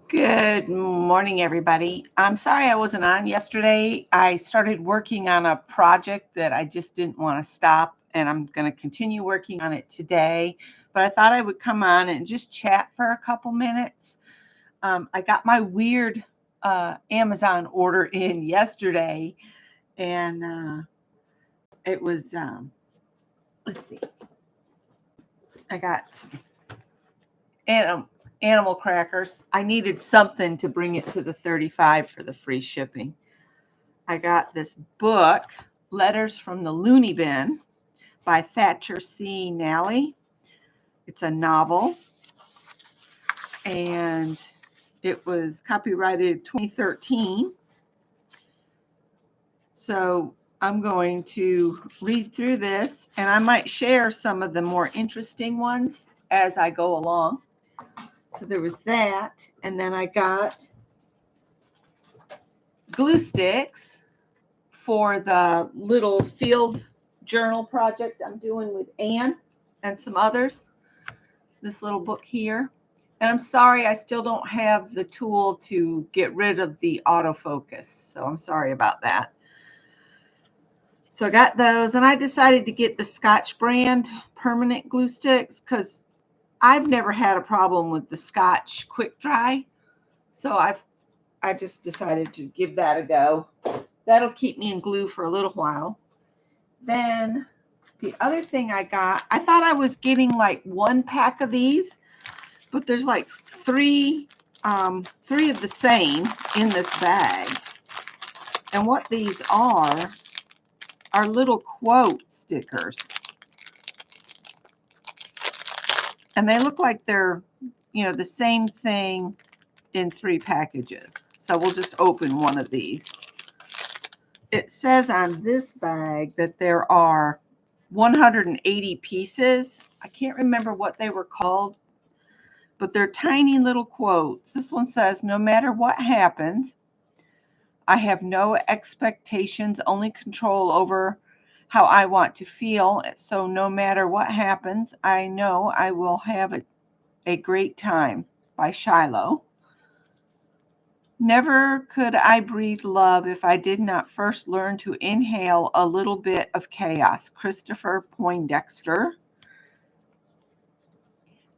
Good morning, everybody. I'm sorry I wasn't on yesterday. I started working on a project that I just didn't want to stop, and I'm going to continue working on it today. But I thought I would come on and just chat for a couple minutes. I got my weird Amazon order in yesterday, and it was, let's see, I got some animal crackers. I needed something to bring it to the 35 for the free shipping. I got this book, Letters from the Looney Bin by Thatcher C. Nally. It's a novel, and it was copyrighted 2013. So I'm going to read through this, and I might share some of the more interesting ones as I go along. So there was that, and then I got glue sticks for the little field journal project I'm doing with Anne and some others. This little book here. And I'm sorry, I still don't have the tool to get rid of the autofocus. So I'm sorry about that. So I got those, and I decided to get the Scotch brand permanent glue sticks because I've never had a problem with the Scotch quick dry. So I just decided to give that a go. That'll keep me in glue for a little while. Then the other thing I got, I thought I was getting like one pack of these, but there's like three of the same in this bag. And what these are little quote stickers. And they look like they're, the same thing in 3 packages. So we'll just open one of these. It says on this bag that there are 180 pieces. I can't remember what they were called, but they're tiny little quotes. This one says, "No matter what happens, I have no expectations, only control over how I want to feel. So no matter what happens, I know I will have a great time," by Shiloh. "Never could I breathe love if I did not first learn to inhale a little bit of chaos," Christopher Poindexter.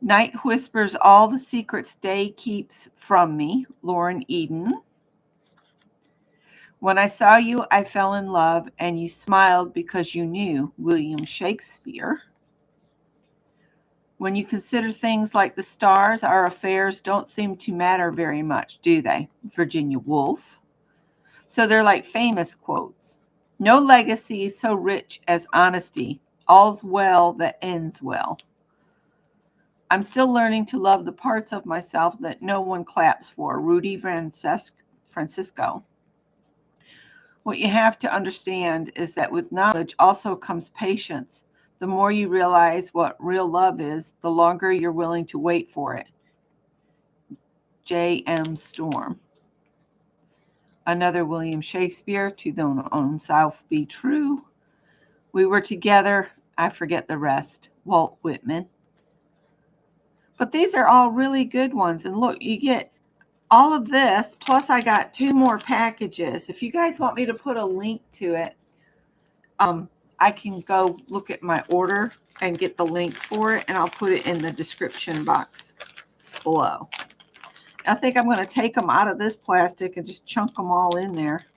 "Night whispers all the secrets day keeps from me," Lauren Eden. "When I saw you, I fell in love, and you smiled because you knew," William Shakespeare. "When you consider things like the stars, our affairs don't seem to matter very much, do they?" Virginia Woolf. So they're like famous quotes. "No legacy so rich as honesty. All's well that ends well. I'm still learning to love the parts of myself that no one claps for," Rudy Francisco. "What you have to understand is that with knowledge also comes patience. The more you realize what real love is, the longer you're willing to wait for it." J.M. Storm. Another William Shakespeare, "To thine own self be true. We were together, I forget the rest," Walt Whitman. But these are all really good ones. And look, you get all of this, plus I got 2 more packages. If you guys want me to put a link to it, I can go look at my order and get the link for it, and I'll put it in the description box below. I think I'm going to take them out of this plastic and just chunk them all in there.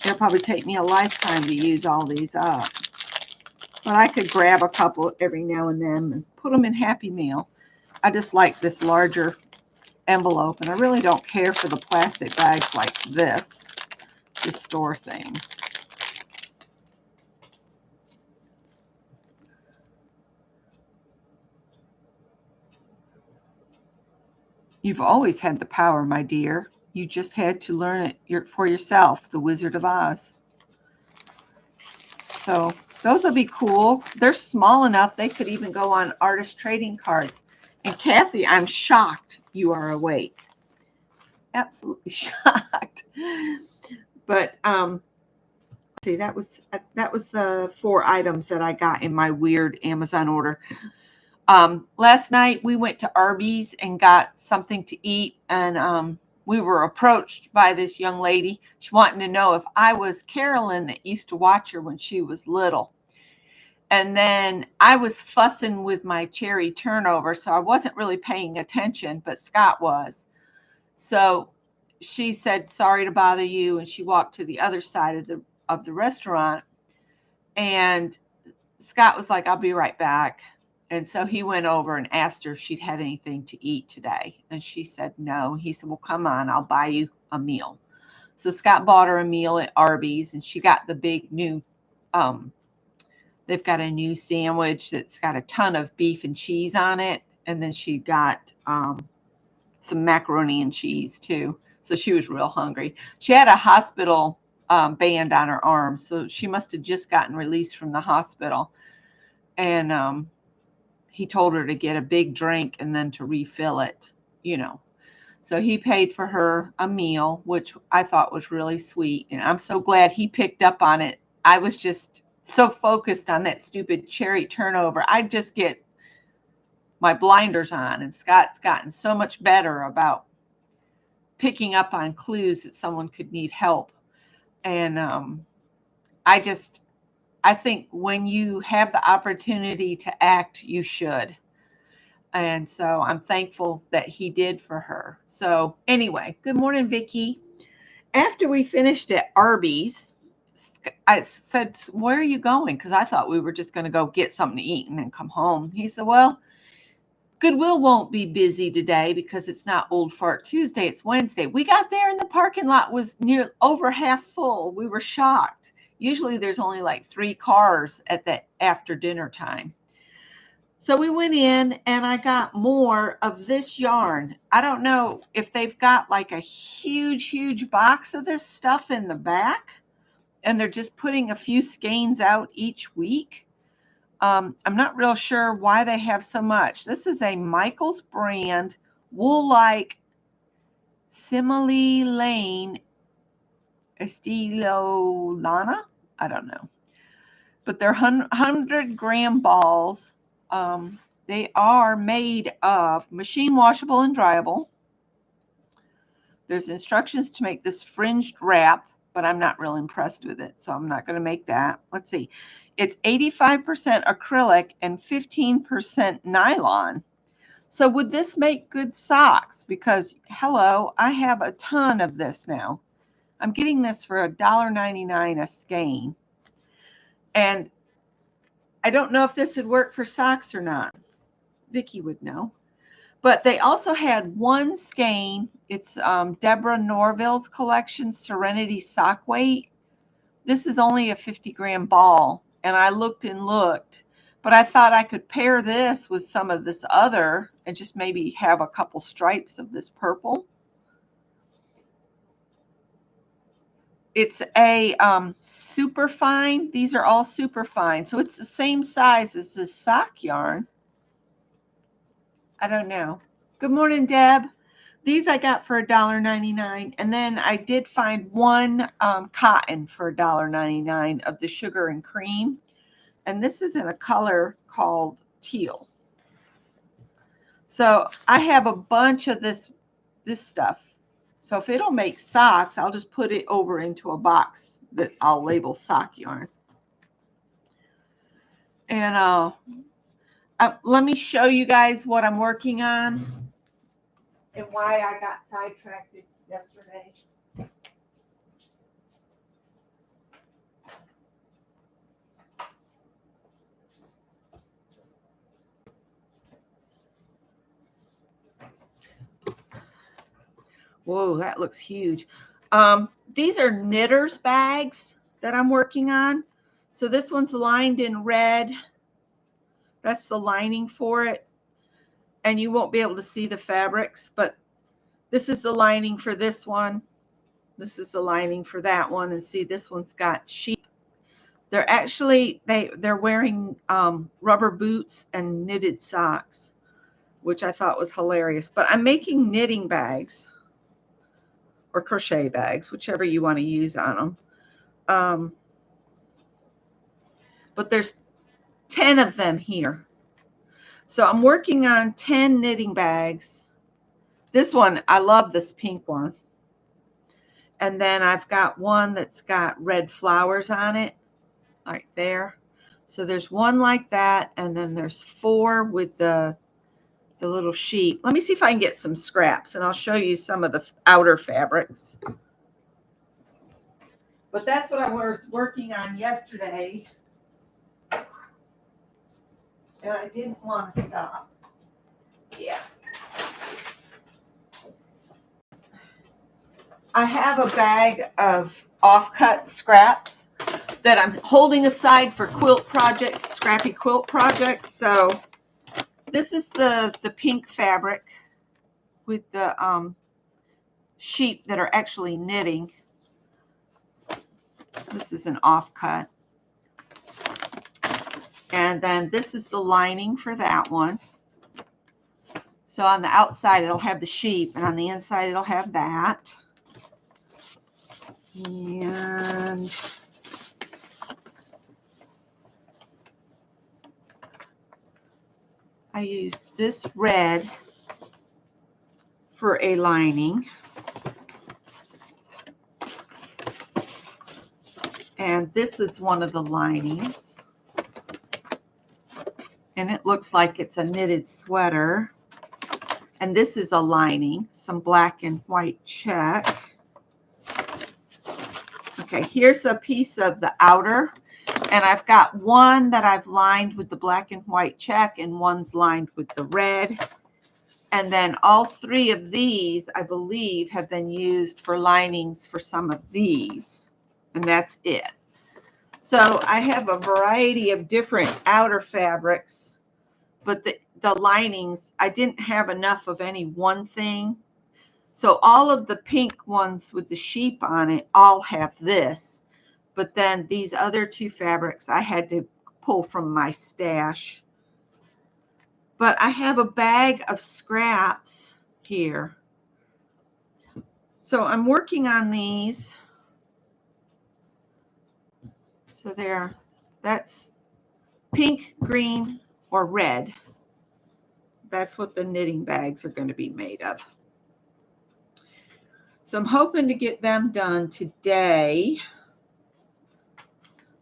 It'll probably take me a lifetime to use all these up. But I could grab a couple every now and then and put them in Happy Meal. I just like this larger envelope, and I really don't care for the plastic bags like this to store things. "You've always had the power, my dear. You just had to learn it for yourself," The Wizard of Oz. So those will be cool. They're small enough they could even go on artist trading cards. And Kathy, I'm shocked you are awake. Absolutely shocked. But see, that was the 4 items that I got in my weird Amazon order. Last night we went to Arby's and got something to eat, and we were approached by this young lady. She wanted to know if I was Carolyn that used to watch her when she was little. And then I was fussing with my cherry turnover, so I wasn't really paying attention, but Scott was. So she said, "Sorry to bother you," and she walked to the other side of the restaurant. And Scott was like, "I'll be right back." And so he went over and asked her if she'd had anything to eat today. And she said no. He said, "Well, come on, I'll buy you a meal." So Scott bought her a meal at Arby's, and she got the big new, they've got a new sandwich that's got a ton of beef and cheese on it. And then she got some macaroni and cheese too. So she was real hungry. She had a hospital band on her arm. So she must have just gotten released from the hospital. And he told her to get a big drink and then to refill it, you know. So he paid for her a meal, which I thought was really sweet. And I'm so glad he picked up on it. I was just so focused on that stupid cherry turnover. I just get my blinders on. And Scott's gotten so much better about picking up on clues that someone could need help. And I think when you have the opportunity to act, you should. And so I'm thankful that he did for her. So anyway, good morning, Vicki. After we finished at Arby's, I said, "Where are you going?" Because I thought we were just going to go get something to eat and then come home. He said, "Well, Goodwill won't be busy today because it's not Old Fart Tuesday, it's Wednesday." We got there and the parking lot was near over half full. We were shocked. Usually there's only like 3 cars at the after dinner time. So we went in and I got more of this yarn. I don't know if they've got like a huge, huge box of this stuff in the back and they're just putting a few skeins out each week. I'm not real sure why they have so much. This is a Michaels brand wool-like simile lane estilo lana. I don't know. But they're 100-gram balls. They are made of machine washable and dryable. There's instructions to make this fringed wrap, but I'm not real impressed with it, so I'm not going to make that. Let's see. It's 85% acrylic and 15% nylon. So would this make good socks? Because, hello, I have a ton of this now. I'm getting this for $1.99 a skein. And I don't know if this would work for socks or not. Vicki would know. But they also had one skein. It's Deborah Norville's collection, Serenity Sock Weight. This is only a 50-gram ball. And I looked and looked. But I thought I could pair this with some of this other and just maybe have a couple stripes of this purple. It's a super fine. These are all super fine. So it's the same size as this sock yarn. I don't know. Good morning, Deb. These I got for $1.99. And then I did find one cotton for $1.99 of the sugar and cream. And this is in a color called teal. So I have a bunch of this stuff. So if it'll make socks, I'll just put it over into a box that I'll label sock yarn. And let me show you guys what I'm working on and why I got sidetracked yesterday. Whoa, that looks huge. These are knitters bags that I'm working on. So this one's lined in red. That's the lining for it. And you won't be able to see the fabrics, but this is the lining for this one. This is the lining for that one. And see, this one's got sheep. They're actually, they're wearing rubber boots and knitted socks, which I thought was hilarious. But I'm making knitting bags or crochet bags, whichever you want to use on them. But there's 10 of them here. So I'm working on 10 knitting bags. This one, I love this pink one. And then I've got one that's got red flowers on it, right there. So there's one like that, and then there's 4 with the little sheep. Let me see if I can get some scraps, and I'll show you some of the outer fabrics. But that's what I was working on yesterday, and I didn't want to stop. Yeah. I have a bag of offcut scraps that I'm holding aside for quilt projects, scrappy quilt projects. So this is the pink fabric with the sheep that are actually knitting. This is an offcut. And then this is the lining for that one. So on the outside, it'll have the sheep, and on the inside, it'll have that. And I used this red for a lining. And this is one of the linings. And it looks like it's a knitted sweater. And this is a lining, some black and white check. Okay, here's a piece of the outer. And I've got one that I've lined with the black and white check, and one's lined with the red. And then all 3 of these, I believe, have been used for linings for some of these. And that's it. So I have a variety of different outer fabrics, but the linings, I didn't have enough of any one thing. So all of the pink ones with the sheep on it all have this. But then these other 2 fabrics I had to pull from my stash. But I have a bag of scraps here. So I'm working on these. So that's pink, green, or red. That's what the knitting bags are going to be made of. So I'm hoping to get them done today.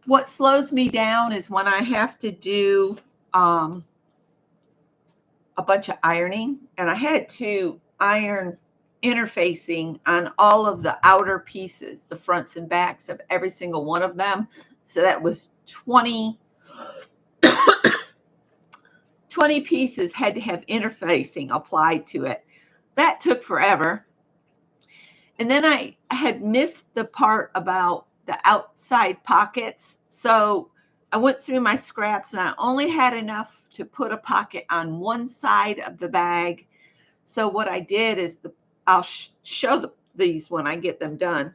What slows me down is when I have to do a bunch of ironing, and I had to iron interfacing on all of the outer pieces, the fronts and backs of every single one of them. So that was 20 pieces had to have interfacing applied to it. That took forever. And then I had missed the part about the outside pockets. So I went through my scraps, and I only had enough to put a pocket on one side of the bag. So what I did is I'll show these when I get them done.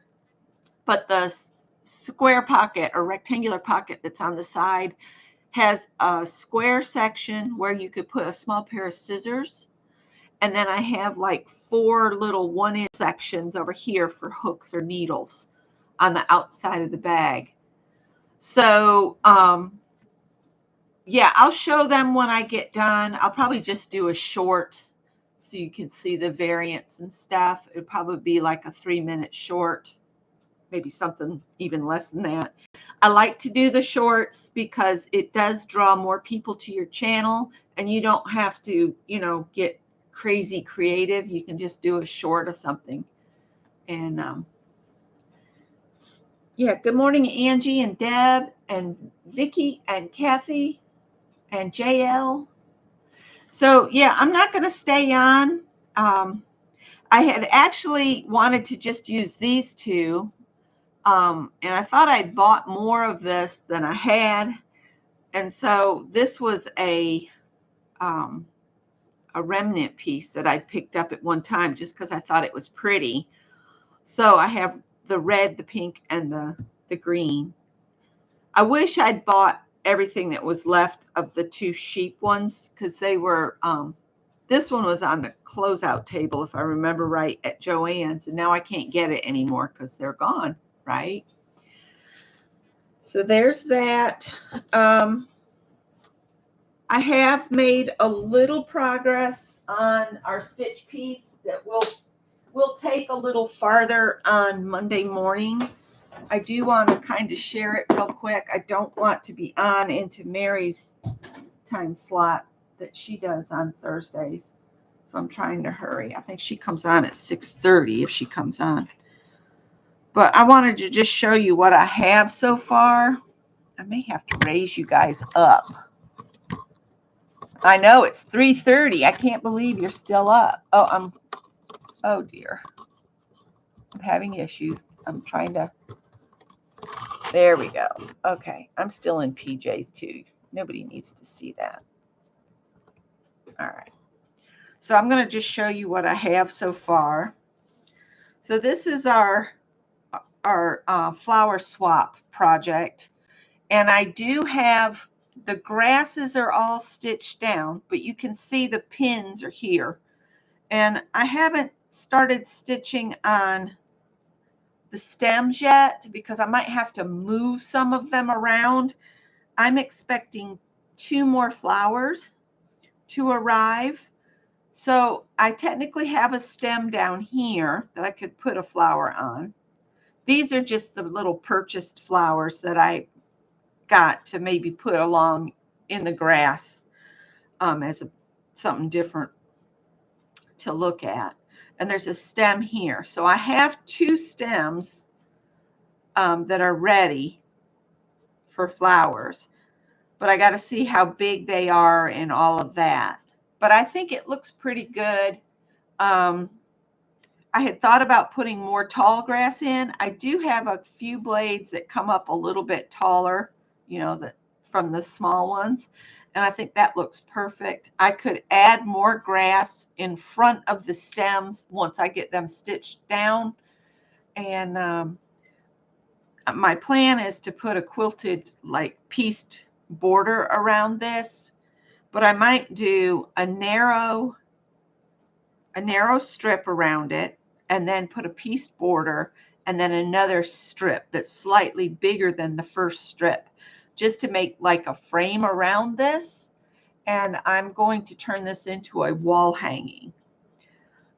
But the square pocket or rectangular pocket that's on the side has a square section where you could put a small pair of scissors. And then I have like 4 little 1-inch sections over here for hooks or needles on the outside of the bag. So, yeah, I'll show them when I get done. I'll probably just do a short so you can see the variants and stuff. It'd probably be like a 3-minute short, maybe something even less than that. I like to do the shorts because it does draw more people to your channel, and you don't have to, get crazy creative. You can just do a short of something. And yeah, good morning, Angie and Deb and Vicky and Kathy and JL. So yeah, I'm not going to stay on. I had actually wanted to just use these 2. And I thought I'd bought more of this than I had. And so this was a remnant piece that I picked up at one time just because I thought it was pretty. So I have the red, the pink, and the green. I wish I'd bought everything that was left of the 2 sheep ones, because they were, this one was on the closeout table, if I remember right, at Joann's, and now I can't get it anymore because they're gone, right? So there's that. I have made a little progress on our stitch piece that we'll take a little farther on Monday morning. I do want to kind of share it real quick. I don't want to be on into Mary's time slot that she does on Thursdays. So I'm trying to hurry. I think she comes on at 6:30 if she comes on. But I wanted to just show you what I have so far. I may have to raise you guys up. I know it's 3:30. I can't believe you're still up. Oh dear. I'm having issues. I'm trying to. There we go. Okay. I'm still in PJs too. Nobody needs to see that. All right. So I'm going to just show you what I have so far. So this is our flower swap project. And I do have, the grasses are all stitched down, but you can see the pins are here. And I haven't started stitching on the stems yet because I might have to move some of them around. I'm expecting 2 more flowers to arrive. So I technically have a stem down here that I could put a flower on. These are just the little purchased flowers that I got to maybe put along in the grass as something different to look at. And there's a stem here. So I have 2 stems that are ready for flowers, but I got to see how big they are and all of that. But I think it looks pretty good. I had thought about putting more tall grass in. I do have a few blades that come up a little bit taller, from the small ones. And I think that looks perfect. I could add more grass in front of the stems once I get them stitched down. And my plan is to put a quilted, like, pieced border around this. But I might do a narrow strip around it and then put a pieced border and then another strip that's slightly bigger than the first strip, just to make like a frame around this. And I'm going to turn this into a wall hanging.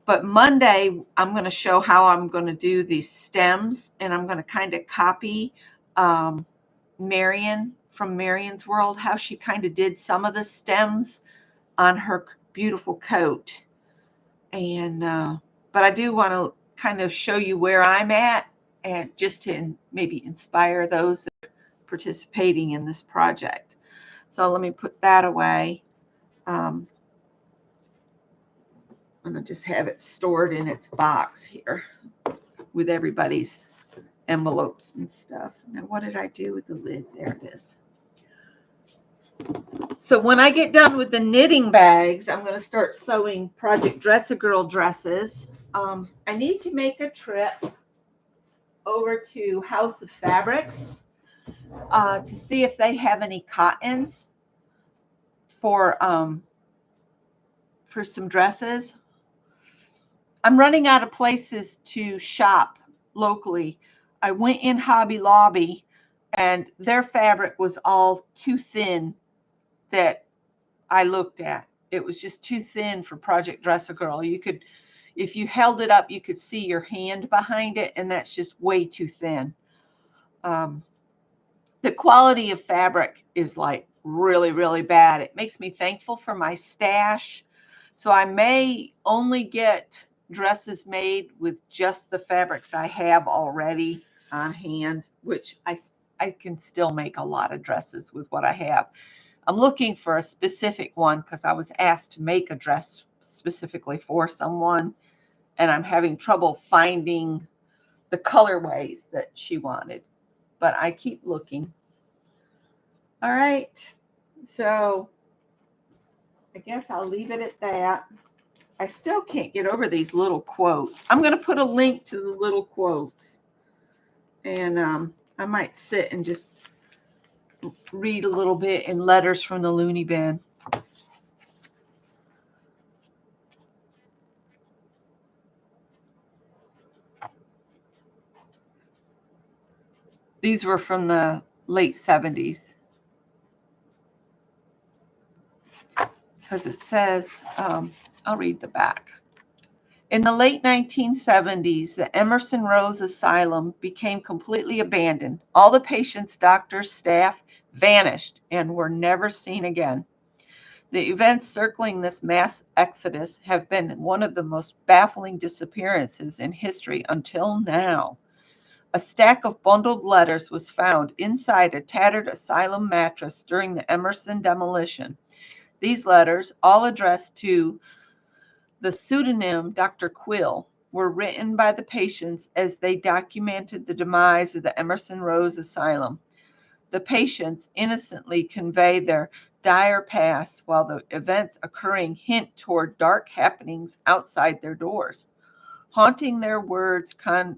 But Monday, I'm going to show how I'm going to do these stems, and I'm going to kind of copy Marion from Marion's World, how she kind of did some of the stems on her beautiful coat. And but I do want to kind of show you where I'm at, and just to maybe inspire those that are participating in this project. So let me put that away. I'm going to just have it stored in its box here with everybody's envelopes and stuff. Now, what did I do with the lid? There it is. So when I get done with the knitting bags, I'm going to start sewing Project Dress-A-Girl dresses. I need to make a trip over to House of Fabrics to see if they have any cottons for some dresses. I'm running out of places to shop locally. I went in Hobby Lobby and their fabric was all too thin that I looked at. It was just too thin for Project Dress-A-Girl. You could, if you held it up, you could see your hand behind it, and that's just way too thin. The quality of fabric is like really, really bad. It makes me thankful for my stash. So I may only get dresses made with just the fabrics I have already on hand, which I can still make a lot of dresses with what I have. I'm looking for a specific one because I was asked to make a dress specifically for someone, and I'm having trouble finding the colorways that she wanted, but I keep looking. All right, so I guess I'll leave it at that. I still can't get over these little quotes. I'm going to put a link to the little quotes, and I might sit and just read a little bit in Letters from the Loony Bin. These were from the late 70s. because it says, I'll read the back. In the late 1970s, the Emerson Rose Asylum became completely abandoned. All the patients, doctors, staff vanished and were never seen again. The events circling this mass exodus have been one of the most baffling disappearances in history until now. A stack of bundled letters was found inside a tattered asylum mattress during the Emerson demolition. These letters, all addressed to the pseudonym Dr. Quill, were written by the patients as they documented the demise of the Emerson Rose Asylum. The patients innocently convey their dire past while the events occurring hint toward dark happenings outside their doors. Haunting their words conjure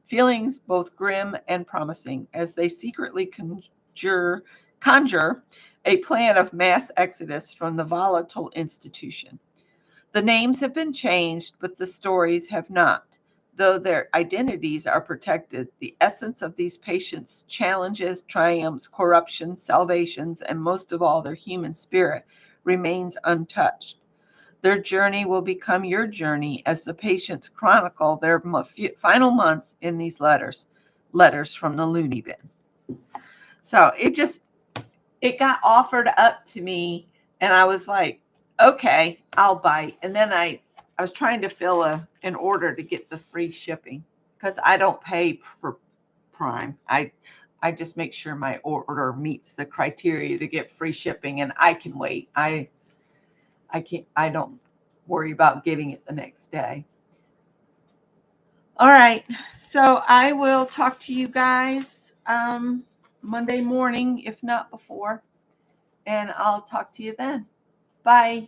feelings both grim and promising as they secretly conjure a plan of mass exodus from the volatile institution. The names have been changed, but the stories have not. Though their identities are protected, the essence of these patients' challenges, triumphs, corruption, salvations, and most of all their human spirit remains untouched. Their journey will become your journey as the patients chronicle their final months in these letters from the loony bin. So it got offered up to me, and I was like, okay, I'll bite. And then I was trying to fill an order to get the free shipping because I don't pay for Prime. I just make sure my order meets the criteria to get free shipping, and I can wait. I don't worry about getting it the next day. All right, so I will talk to you guys Monday morning, if not before, and I'll talk to you then. Bye.